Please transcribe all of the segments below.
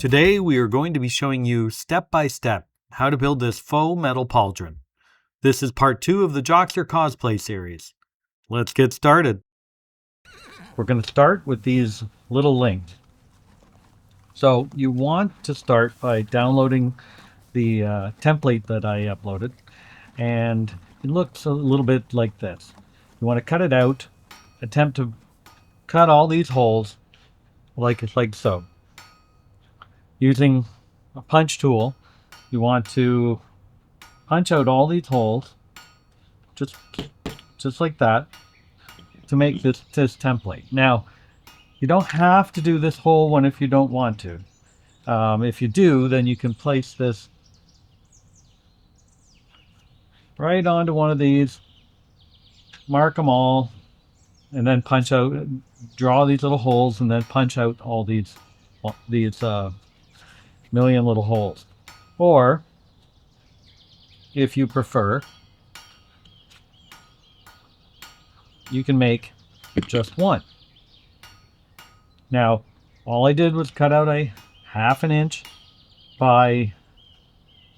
Today we are going to be showing you step by step how to build this faux metal pauldron. This is part 2 of the Joxer cosplay series. Let's get started. We're going to start with these little links. So you want to start by downloading the template that I uploaded, and it looks a little bit like this. You want to cut it out, attempt to cut all these holes like so. Using a punch tool, you want to punch out all these holes, just like that, to make this template. Now, you don't have to do this whole one if you don't want to. If you do, then you can place this right onto one of these, mark them all, and then punch out, draw these little holes, and then punch out all these million little holes. Or, if you prefer, you can make just one. Now, all I did was cut out a 1/2 inch by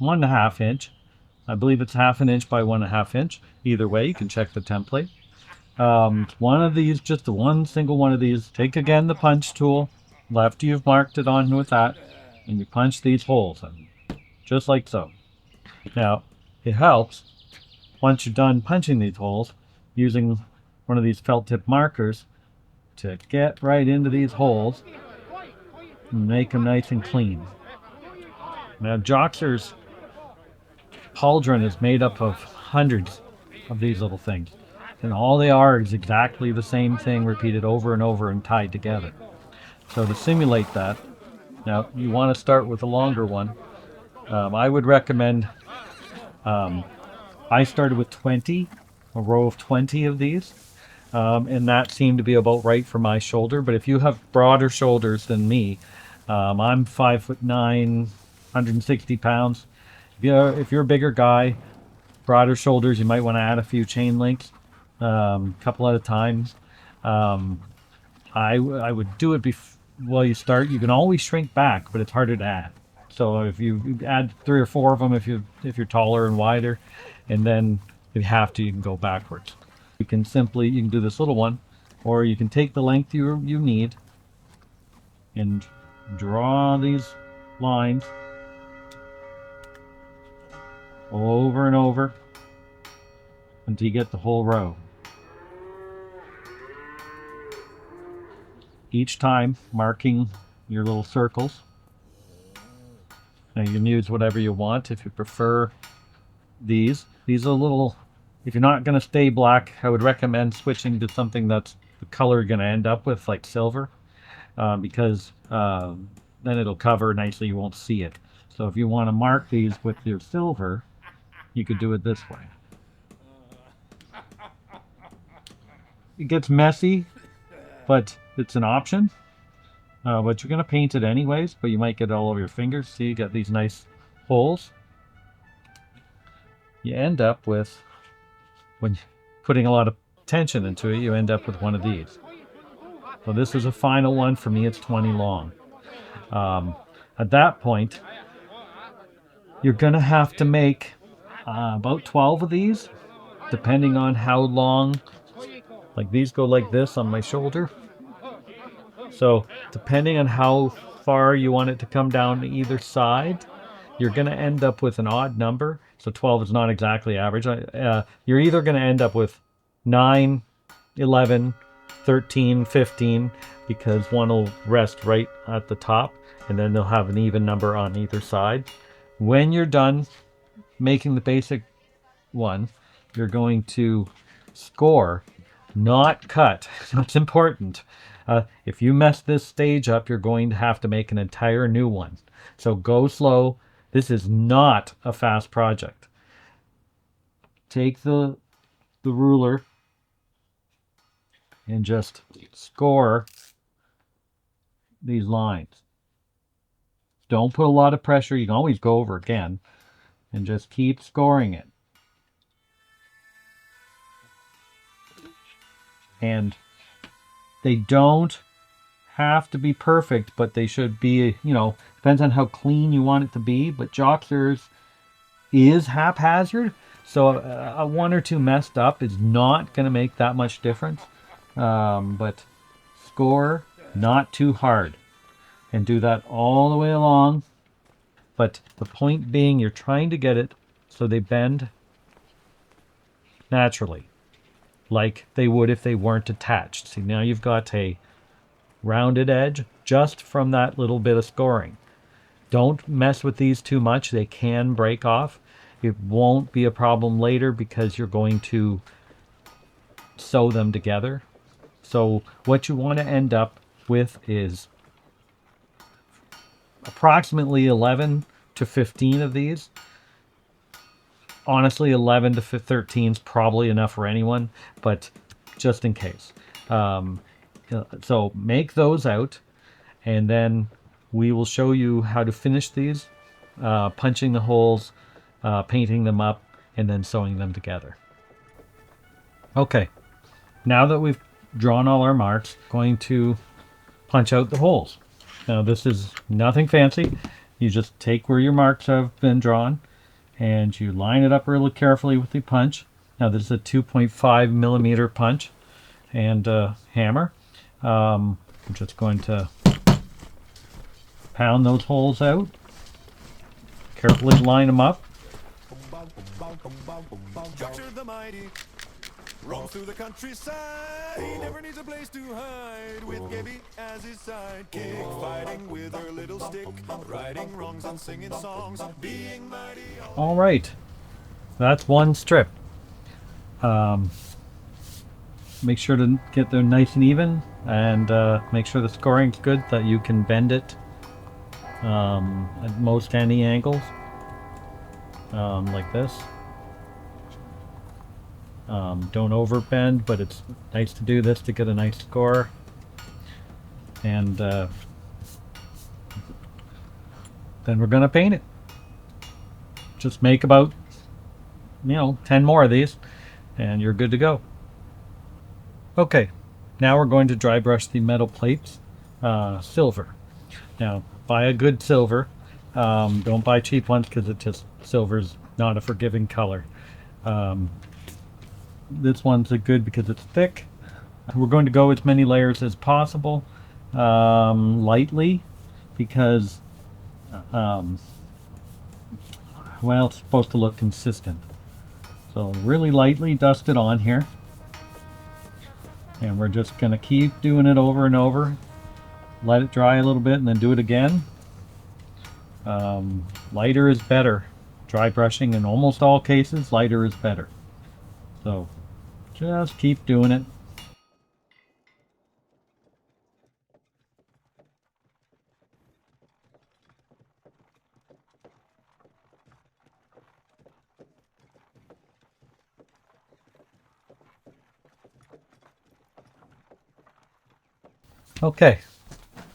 1.5 inch. I believe it's 1/2 inch by 1.5 inch. Either way, you can check the template. One of these, just the one single one of these, take again the punch tool, left you've marked it on with that, and you punch these holes in, just like so. Now, it helps, once you're done punching these holes, using one of these felt tip markers to get right into these holes and make them nice and clean. Now, Joxer's Pauldron is made up of hundreds of these little things, and all they are is exactly the same thing repeated over and over and tied together. So to simulate that, now you want to start with a longer one. I would recommend, I started with 20, a row of 20 of these, and that seemed to be about right for my shoulder. But if you have broader shoulders than me, I'm 5'9", 160 pounds. If you're a bigger guy, broader shoulders, you might want to add a few chain links, couple at a time. I would do it while you start. You can always shrink back, but it's harder to add. So if you add 3 or 4 of them, if you're taller and wider, and then if you have to, you can go backwards. You can do this little one, or you can take the length you need and draw these lines over and over until you get the whole row. Each time marking your little circles. Now you can use whatever you want. If you prefer these are little, if you're not going to stay black, I would recommend switching to something that's the color you're going to end up with, like silver, because then it'll cover nicely, you won't see it. So if you want to mark these with your silver, you could do it this way. It gets messy, but it's an option. But you're going to paint it anyways, but you might get it all over your fingers. See, you got these nice holes. You end up with, when putting a lot of tension into it, you end up with one of these. So this is a final one. For me, it's 20 long. At that point, you're going to have to make about 12 of these, depending on how long. Like these go like this on my shoulder. So depending on how far you want it to come down to either side, you're going to end up with an odd number. So 12 is not exactly average. You're either going to end up with 9, 11, 13, 15, because one will rest right at the top, and then they'll have an even number on either side. When you're done making the basic one, you're going to score, not cut. That's important. If you mess this stage up, you're going to have to make an entire new one. So go slow. This is not a fast project. Take the ruler and just score these lines. Don't put a lot of pressure. You can always go over again and just keep scoring it. And they don't have to be perfect, but they should be, you know, depends on how clean you want it to be. But Joxer's is haphazard, so a one or two messed up is not going to make that much difference. But score not too hard, and do that all the way along. But the point being, you're trying to get it so they bend naturally, like they would if they weren't attached. See, now you've got a rounded edge just from that little bit of scoring. Don't mess with these too much. They can break off. It won't be a problem later because you're going to sew them together. So what you want to end up with is approximately 11 to 15 of these. Honestly, 11 to 13 is probably enough for anyone, but just in case. So make those out, and then we will show you how to finish these, punching the holes, painting them up, and then sewing them together. Okay, now that we've drawn all our marks, going to punch out the holes. Now this is nothing fancy. You just take where your marks have been drawn and you line it up really carefully with the punch. Now this is a 2.5 millimeter punch and hammer. I'm just going to pound those holes out, carefully line them up. Joxer the Mighty roams through the countryside. He never needs a place to hide, with Gabby as his sidekick, fighting with her little stick, righting wrongs and singing songs, being mighty. All right, that's one strip. Make sure to get them nice and even, and make sure the scoring's good, that you can bend it at most any angles, like this. Don't overbend, but it's nice to do this to get a nice score. And then we're going to paint it. Just make about, 10 more of these, and you're good to go. Okay, now we're going to dry brush the metal plates silver. Now, buy a good silver. Don't buy cheap ones, because silver's not a forgiving color. This one's a good because it's thick. We're going to go as many layers as possible, lightly, because well, it's supposed to look consistent. So really lightly dust it on here, and we're just going to keep doing it over and over. Let it dry a little bit and then do it again. Lighter is better. Dry brushing, in almost all cases, lighter is better. So just keep doing it. Okay,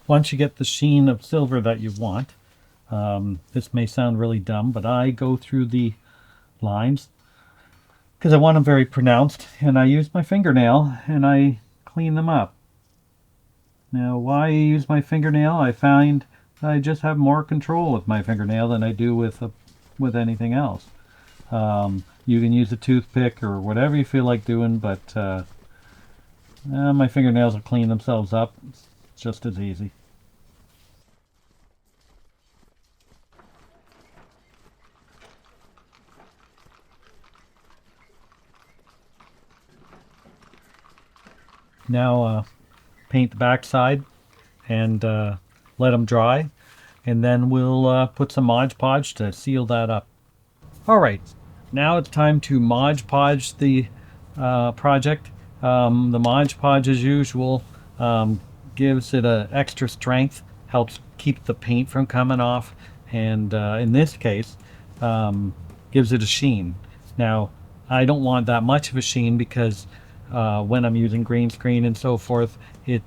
once you get the sheen of silver that you want, this may sound really dumb, but I go through the lines because I want them very pronounced, and I use my fingernail and I clean them up. Now, why I use my fingernail? I find I just have more control with my fingernail than I do with anything else. You can use a toothpick or whatever you feel like doing, but my fingernails will clean themselves up. It's just as easy. Now paint the back side and let them dry, and then we'll put some Mod Podge to seal that up. Alright, now it's time to Mod Podge the project. The Mod Podge, as usual, gives it an extra strength, helps keep the paint from coming off, and in this case gives it a sheen. Now I don't want that much of a sheen because when I'm using green screen and so forth, it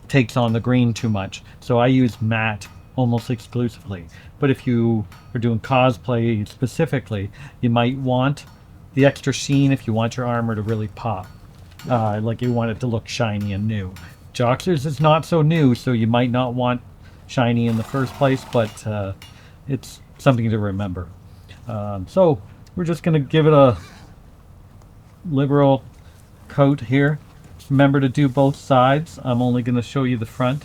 takes on the green too much. So I use matte almost exclusively. But if you are doing cosplay specifically, you might want the extra sheen if you want your armor to really pop. Like you want it to look shiny and new. Joxer's is not so new, so you might not want shiny in the first place, but it's something to remember. So we're just going to give it a liberal coat here. Remember to do both sides. I'm only going to show you the front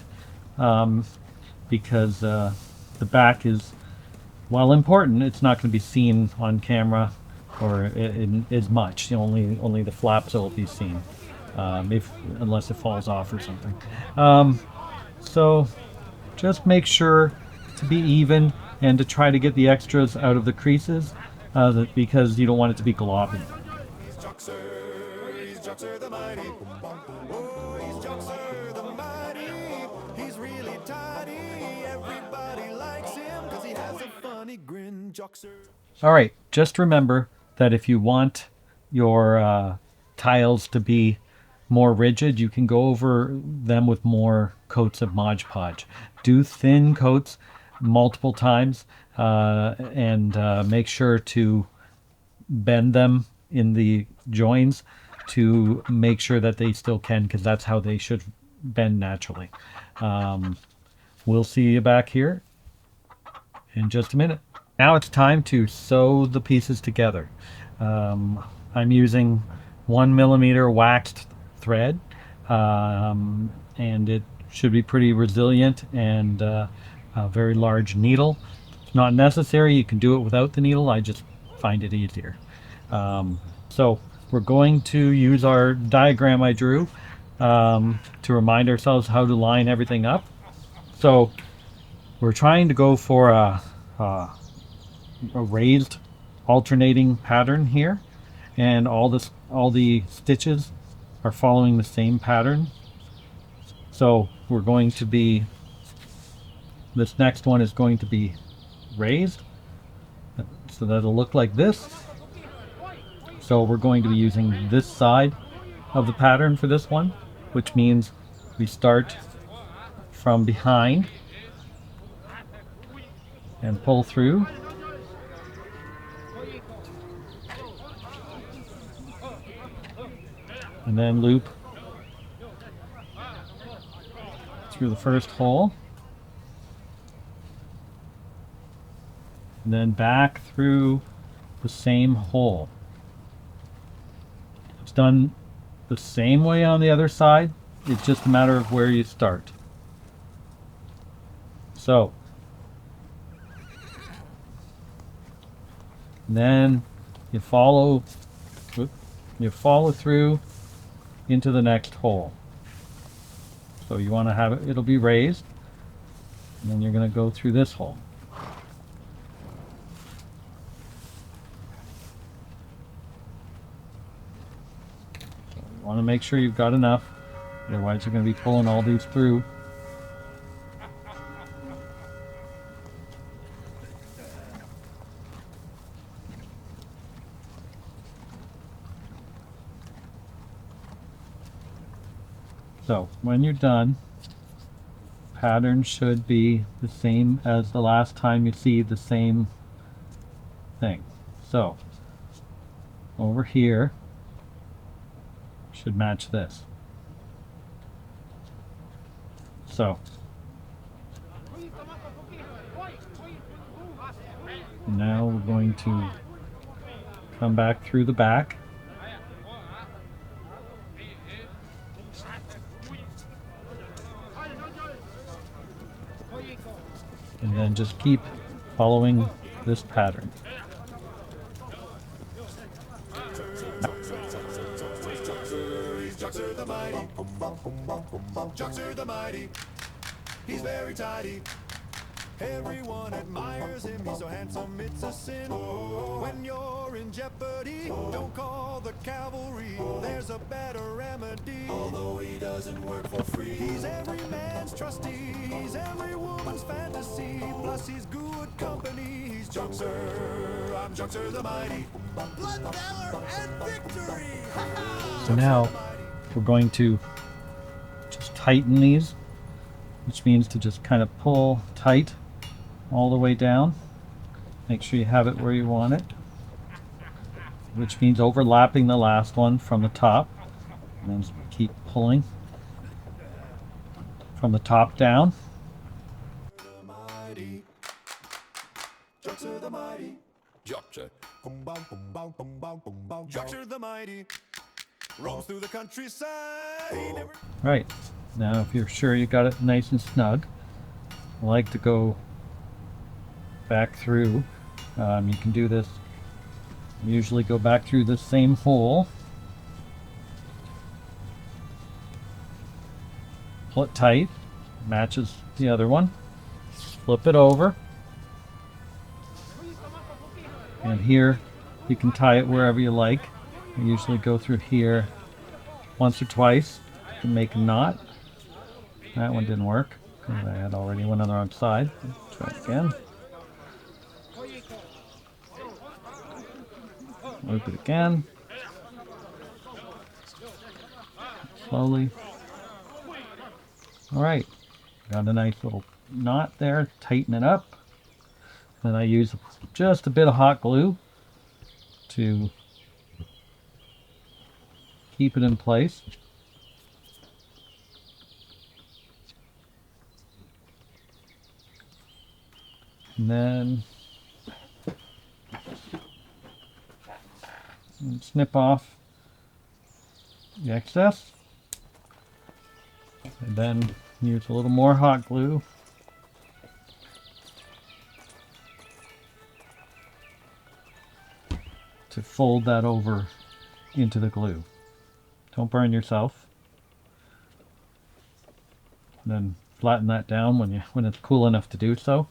because the back is, while important, it's not going to be seen on camera or in as much. Only the flaps will be seen, unless it falls off or something. So just make sure to be even and to try to get the extras out of the creases because you don't want it to be gloppy. He's Joxer the Mighty. Oh, he's Joxer the Mighty. He's really tidy. Everybody likes him because he has a funny grin. Joxer. All right, just remember that if you want your tiles to be more rigid, you can go over them with more coats of Mod Podge. Do thin coats multiple times and make sure to bend them in the joins to make sure that they still can, because that's how they should bend naturally. We'll see you back here in just a minute. Now it's time to sew the pieces together. I'm using 1mm waxed thread, and it should be pretty resilient, and a very large needle. It's not necessary, you can do it without the needle, I just find it easier. So we're going to use our diagram I drew to remind ourselves how to line everything up. So we're trying to go for a raised alternating pattern here, and all the stitches are following the same pattern. So we're going to be, this next one is going to be raised, so that'll look like this. So we're going to be using this side of the pattern for this one, which means we start from behind and pull through. And then loop through the first hole. And then back through the same hole. It's done the same way on the other side. It's just a matter of where you start. So, then you follow through into the next hole. So you want to have it, it'll be raised, and then you're going to go through this hole. So you want to make sure you've got enough, otherwise you're going to be pulling all these through. So when you're done, pattern should be the same as the last time you see the same thing. So over here should match this. So now we're going to come back through the back. And then just keep following this pattern. He's Joxer the Mighty. Joxer the Mighty. He's very tidy. Everyone admires him. He's so handsome, it's a sin. When you're in jeopardy, don't call the cavalry. There's a better remedy. Although he doesn't work for free, he's every man's trustee. He's every woman's fantasy. Plus he's good company. He's Joxer. I'm Joxer the Mighty. Blood, valor, and victory. So now we're going to just tighten these, which means to just kind of pull tight all the way down. Make sure you have it where you want it, which means overlapping the last one from the top, and then just keep pulling. from the top down. Mighty. Joxer the Mighty. Joxer. Joxer the Mighty. Roams through the countryside. Right. Now if you're sure you got it nice and snug, I like to go back through. You can do this. Usually go back through the same hole. Pull it tight. Matches the other one. Flip it over. And here you can tie it wherever you like. I usually go through here once or twice to make a knot. That one didn't work because I had already one on the wrong side. Try it again. Loop it again. Slowly. Alright. Got a nice little knot there. Tighten it up. Then I use just a bit of hot glue to keep it in place. And then snip off the excess. And then use a little more hot glue. To fold that over into the glue. Don't burn yourself. And then flatten that down when it's cool enough to do so.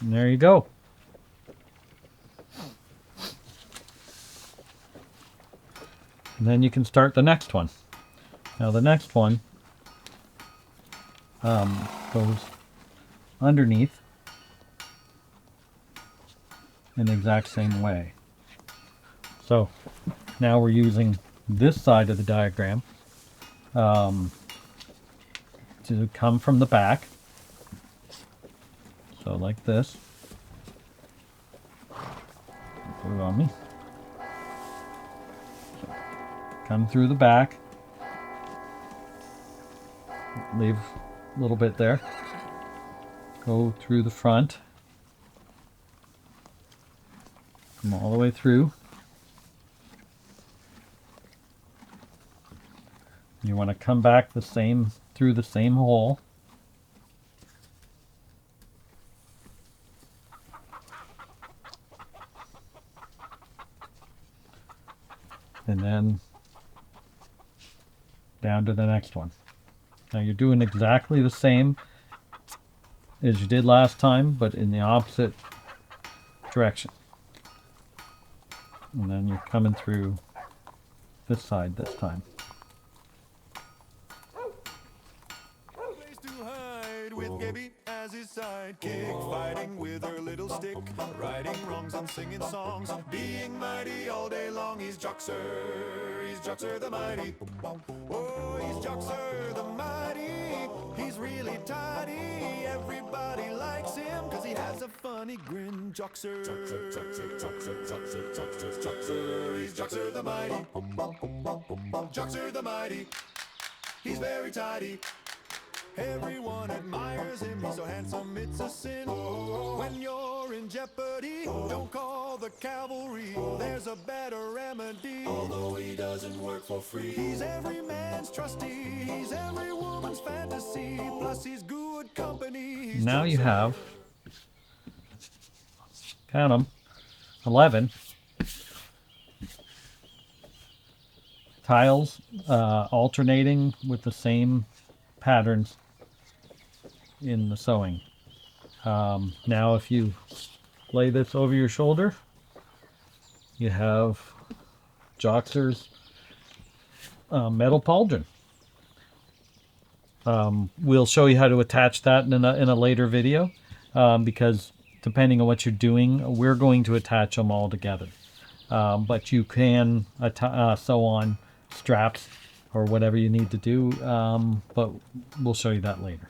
And there you go. And then you can start the next one. Now the next one goes underneath in the exact same way. So now we're using this side of the diagram to come from the back. So like this. Put it on me. So, come through the back. Leave a little bit there. Go through the front. Come all the way through. You want to come back through the same hole. And then down to the next one. Now you're doing exactly the same as you did last time, but in the opposite direction. And then you're coming through this side this time. Place to hide with Gabby as his sidekick, fighting with her little stick, righting wrongs and singing songs, being mighty all day long. He's Joxer the Mighty. Oh, he's Joxer the Mighty. He's really tidy. Everybody likes him cause he has a funny grin. Joxer. He's Joxer the Mighty. Joxer the Mighty. He's very tidy. Everyone admires him, he's so handsome it's a sin. When you're in jeopardy, don't call the cavalry, there's a better remedy. Although he doesn't work for free, he's every man's trustee, he's every woman's fantasy, plus he's good company. He's now you have, count them, 11 tiles alternating with the same patterns in the sewing. Now if you lay this over your shoulder, you have Joxer's Metal Pauldron. We'll show you how to attach that in a later video, because depending on what you're doing, we're going to attach them all together. But you can sew on straps or whatever you need to do, but we'll show you that later.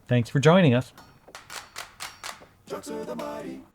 Thanks for joining us. Joxer the Mighty.